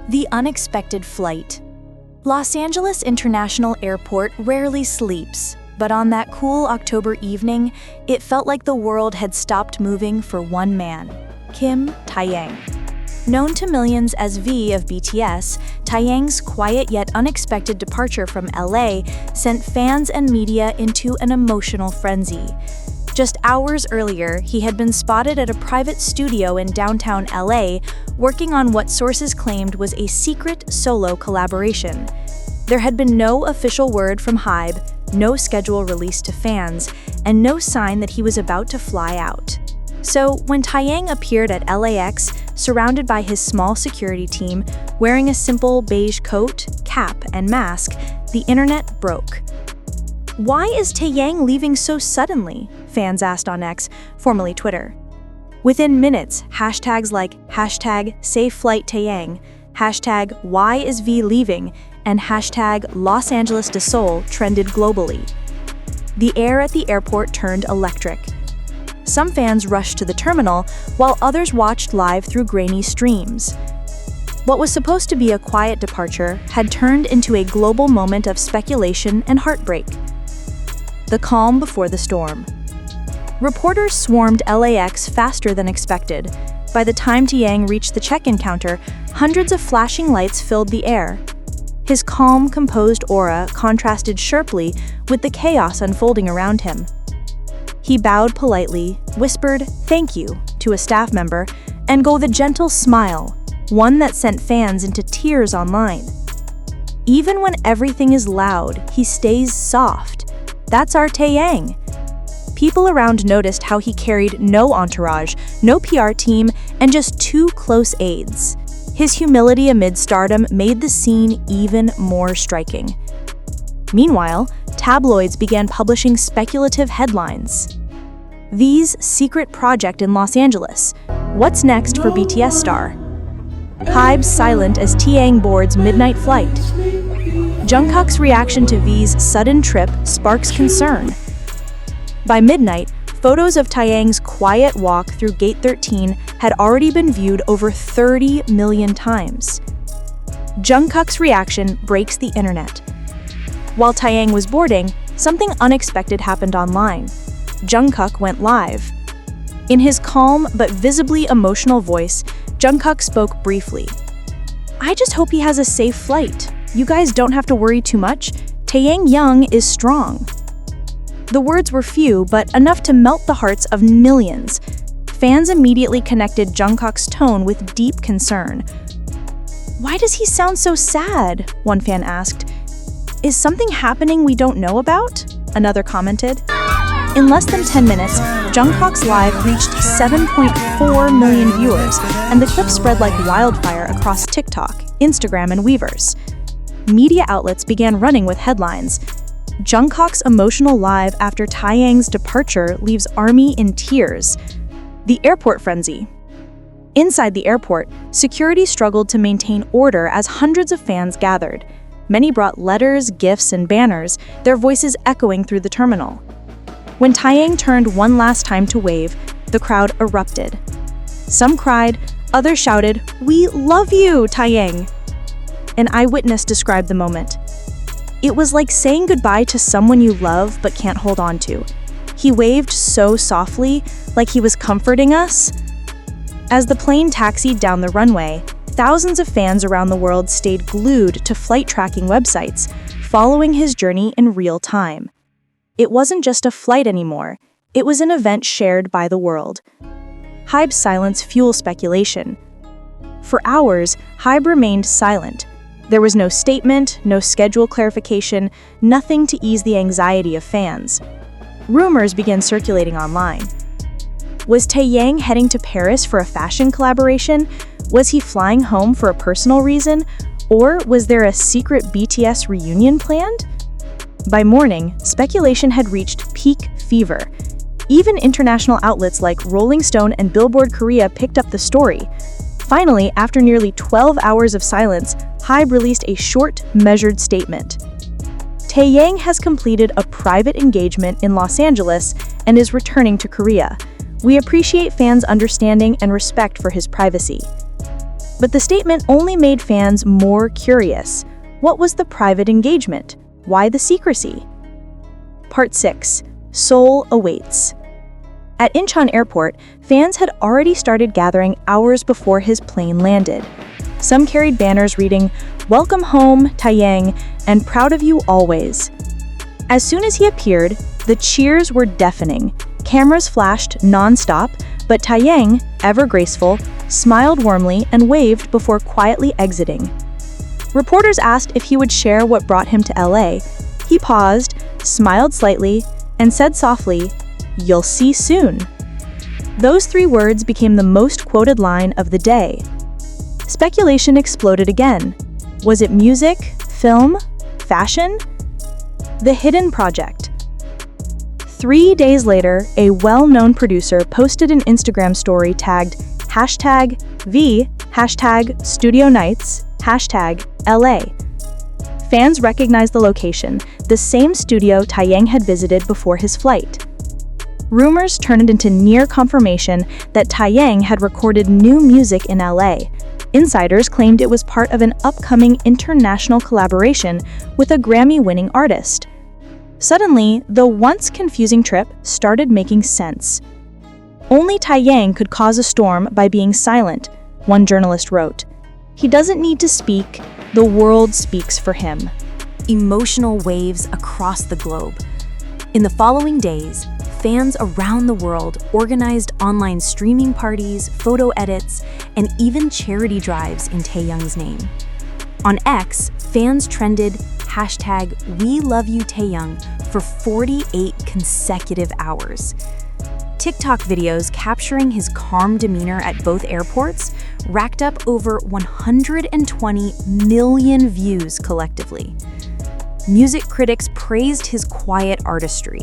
The unexpected flight. Los Angeles International Airport rarely sleeps, but on that cool October evening, it felt like the world had stopped moving for one man, Kim Taehyung. Known to millions as V of BTS, Taehyung's quiet yet unexpected departure from LA sent fans and media into an emotional frenzy. Just hours earlier, he had been spotted at a private studio in downtown LA, working on what sources claimed was a secret solo collaboration. There had been no official word from HYBE, no schedule released to fans, and no sign that he was about to fly out. So when Taehyung appeared at LAX, surrounded by his small security team, wearing a simple beige coat, cap, and mask, the internet broke. Why is Taehyung leaving so suddenly? Fans asked on X, formerly Twitter. Within minutes, hashtags like #SafeFlightTaehyung, #WhyIsV and #LosAngelesDeSeoul trended globally. The air at the airport turned electric. Some fans rushed to the terminal, while others watched live through grainy streams. What was supposed to be a quiet departure had turned into a global moment of speculation and heartbreak. The calm before the storm. Reporters swarmed LAX faster than expected. By the time Taehyung reached the check-in counter, hundreds of flashing lights filled the air. His calm, composed aura contrasted sharply with the chaos unfolding around him. He bowed politely, whispered "thank you" to a staff member, and gave a gentle smile, one that sent fans into tears online. Even when everything is loud, he stays soft. That's our Taehyung. People around noticed how he carried no entourage, no PR team, and just 2 close aides. His humility amid stardom made the scene even more striking. Meanwhile, tabloids began publishing speculative headlines. V's secret project in Los Angeles. What's next for BTS star? HYBE silent as Taehyung boards midnight flight. Jungkook's reaction to V's sudden trip sparks concern. By midnight, photos of Taehyung's quiet walk through Gate 13 had already been viewed over 30 million times. Jungkook's reaction breaks the internet. While Taehyung was boarding, something unexpected happened online. Jungkook went live. In his calm but visibly emotional voice, Jungkook spoke briefly. "I just hope he has a safe flight. You guys don't have to worry too much. Taehyung is strong." The words were few, but enough to melt the hearts of millions. Fans immediately connected Jungkook's tone with deep concern. "Why does he sound so sad?" one fan asked. "Is something happening we don't know about?" another commented. In less than 10 minutes, Jungkook's live reached 7.4 million viewers, and the clip spread like wildfire across TikTok, Instagram, and weverse. Media outlets began running with headlines. Jungkook's emotional live after Taehyung's departure leaves ARMY in tears. The airport frenzy. Inside the airport, security struggled to maintain order as hundreds of fans gathered. Many brought letters, gifts, and banners, their voices echoing through the terminal. When Taehyung turned one last time to wave, the crowd erupted. Some cried, others shouted, "We love you, Taehyung!" An eyewitness described the moment. "It was like saying goodbye to someone you love but can't hold on to. He waved so softly, like he was comforting us." As the plane taxied down the runway, thousands of fans around the world stayed glued to flight tracking websites, following his journey in real time. It wasn't just a flight anymore, it was an event shared by the world. HYBE's silence fueled speculation. For hours, HYBE remained silent. There was no statement, no schedule clarification, nothing to ease the anxiety of fans. Rumors began circulating online. Was Taehyung heading to Paris for a fashion collaboration? Was he flying home for a personal reason? Or was there a secret BTS reunion planned? By morning, speculation had reached peak fever. Even international outlets like Rolling Stone and Billboard Korea picked up the story. Finally, after nearly 12 hours of silence, HYBE released a short, measured statement. Taehyung has completed a private engagement in Los Angeles and is returning to Korea. We appreciate fans' understanding and respect for his privacy. But the statement only made fans more curious. What was the private engagement? Why the secrecy? Part 6. Seoul awaits. At Incheon Airport, fans had already started gathering hours before his plane landed. Some carried banners reading, "Welcome home, Taehyung," and "Proud of you always." As soon as he appeared, the cheers were deafening. Cameras flashed non-stop, but Taehyung, ever graceful, smiled warmly and waved before quietly exiting. Reporters asked if he would share what brought him to LA. He paused, smiled slightly, and said softly, "You'll see soon." Those 3 words became the most quoted line of the day. Speculation exploded again. Was it music, film, fashion? The hidden project. 3 days later, a well-known producer posted an Instagram story tagged #V, #Studio Nights, #LA. Fans recognized the location, the same studio Taehyung had visited before his flight. Rumors turned into near confirmation that Taehyung had recorded new music in LA. Insiders claimed it was part of an upcoming international collaboration with a Grammy-winning artist. Suddenly, the once confusing trip started making sense. Only Taehyung could cause a storm by being silent, one journalist wrote. He doesn't need to speak, the world speaks for him. Emotional waves across the globe. In the following days, fans around the world organized online streaming parties, photo edits, and even charity drives in Taehyung's name. On X, fans trended #WeLoveYouTaehyung for 48 consecutive hours. TikTok videos capturing his calm demeanor at both airports racked up over 120 million views collectively. Music critics praised his quiet artistry,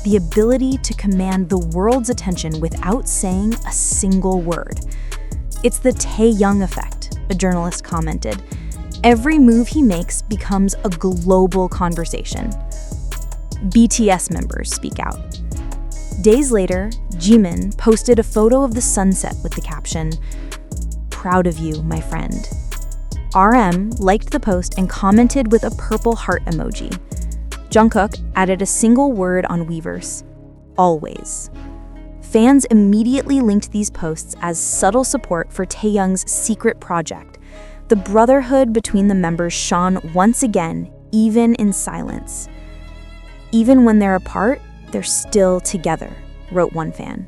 the ability to command the world's attention without saying a single word. "It's the Taehyung effect," a journalist commented. "Every move he makes becomes a global conversation." BTS members speak out. Days later, Jimin posted a photo of the sunset with the caption, "Proud of you, my friend." RM liked the post and commented with a purple heart emoji. Jungkook added a single word on Weverse, "Always." Fans immediately linked these posts as subtle support for Taehyung's secret project. The brotherhood between the members shone once again, even in silence. "Even when they're apart, they're still together," wrote one fan.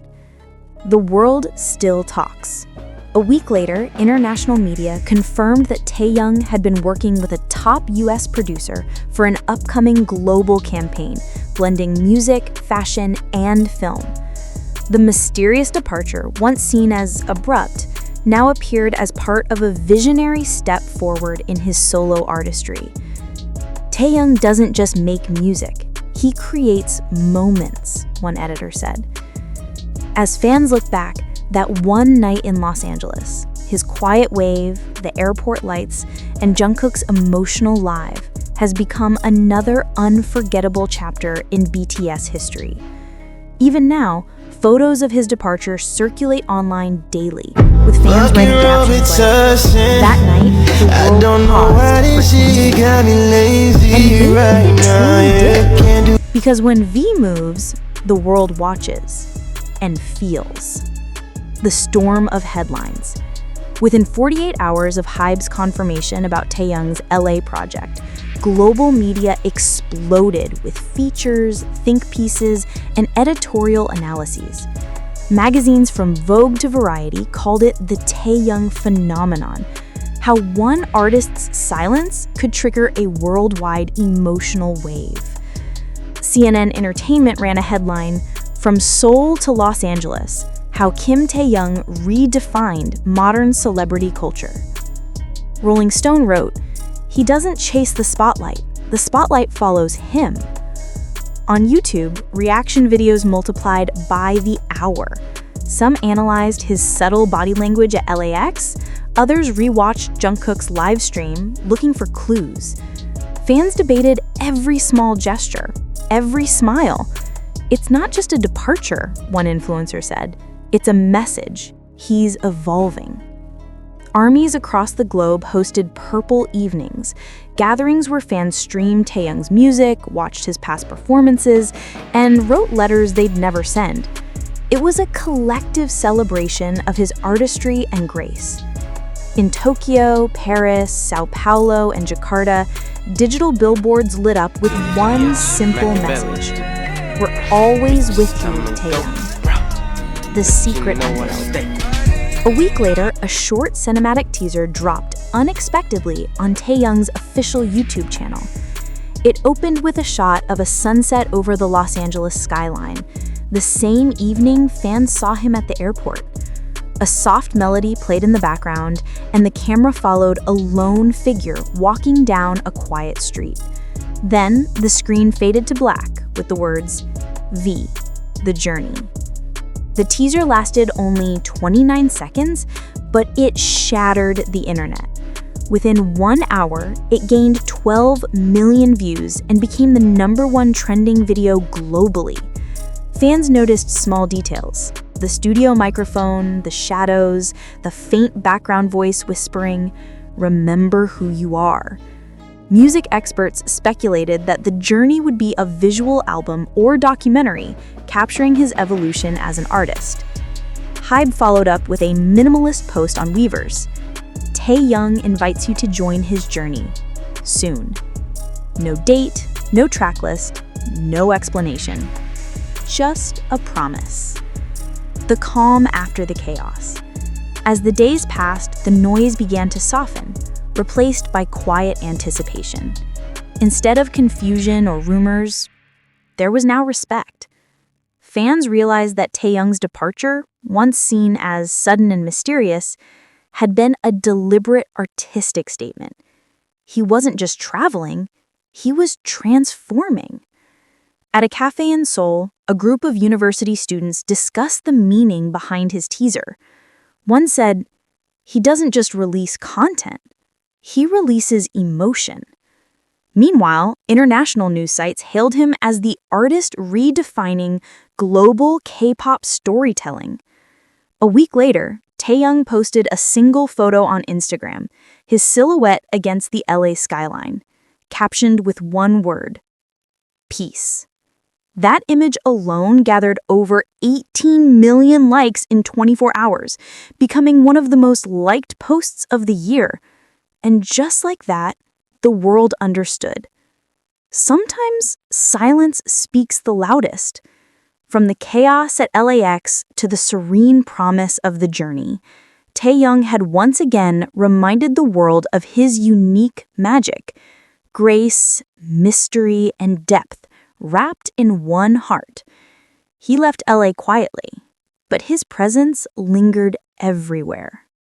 The world still talks. A week later, international media confirmed that Taehyung had been working with a top US producer for an upcoming global campaign, blending music, fashion, and film. The mysterious departure, once seen as abrupt, now appeared as part of a visionary step forward in his solo artistry. Taehyung doesn't just make music, he creates moments, one editor said. As fans look back, that one night in Los Angeles, his quiet wave, the airport lights, and Jungkook's emotional live has become another unforgettable chapter in BTS history. Even now, photos of his departure circulate online daily, with fans writing captions like, "That night, the world paused for Christmas." Because when V moves, the world watches and feels. The storm of headlines. Within 48 hours of HYBE's confirmation about Taehyung's LA project, global media exploded with features, think pieces, and editorial analyses. Magazines from Vogue to Variety called it the Taehyung phenomenon, how one artist's silence could trigger a worldwide emotional wave. CNN Entertainment ran a headline, "From Seoul to Los Angeles, how Kim Taehyung redefined modern celebrity culture." Rolling Stone wrote, "He doesn't chase the spotlight follows him." On YouTube, reaction videos multiplied by the hour. Some analyzed his subtle body language at LAX, others rewatched Jungkook's live stream, looking for clues. Fans debated every small gesture, every smile. "It's not just a departure," one influencer said. "It's a message. He's evolving." Armies across the globe hosted Purple Evenings, gatherings where fans streamed Taehyung's music, watched his past performances, and wrote letters they'd never send. It was a collective celebration of his artistry and grace. In Tokyo, Paris, Sao Paulo, and Jakarta, digital billboards lit up with one simple message: "We're always with you, Taehyung." The secret unveiled. A week later, a short cinematic teaser dropped unexpectedly on Taehyung's official YouTube channel. It opened with a shot of a sunset over the Los Angeles skyline, the same evening fans saw him at the airport. A soft melody played in the background, and the camera followed a lone figure walking down a quiet street. Then, the screen faded to black with the words, "V, the journey." The teaser lasted only 29 seconds, but it shattered the internet. Within 1 hour, it gained 12 million views and became the #1 trending video globally. Fans noticed small details: the studio microphone, the shadows, the faint background voice whispering, "Remember who you are." Music experts speculated that the journey would be a visual album or documentary capturing his evolution as an artist. Hybe followed up with a minimalist post on Weverse. Taehyung invites you to join his journey soon. No date, no tracklist, no explanation. Just a promise. The calm after the chaos. As the days passed, the noise began to soften, replaced by quiet anticipation. Instead of confusion or rumors, there was now respect. Fans realized that Taehyung's departure, once seen as sudden and mysterious, had been a deliberate artistic statement. He wasn't just traveling, he was transforming. At a cafe in Seoul, a group of university students discussed the meaning behind his teaser. One said, "He doesn't just release content, he releases emotion." Meanwhile, international news sites hailed him as the artist redefining global K-pop storytelling. A week later, Taehyung posted a single photo on Instagram, his silhouette against the LA skyline, captioned with one word: peace. That image alone gathered over 18 million likes in 24 hours, becoming one of the most liked posts of the year. And just like that, the world understood. Sometimes silence speaks the loudest. From the chaos at LAX to the serene promise of the journey, Taehyung had once again reminded the world of his unique magic, grace, mystery, and depth wrapped in one heart. He left LA quietly, but his presence lingered everywhere.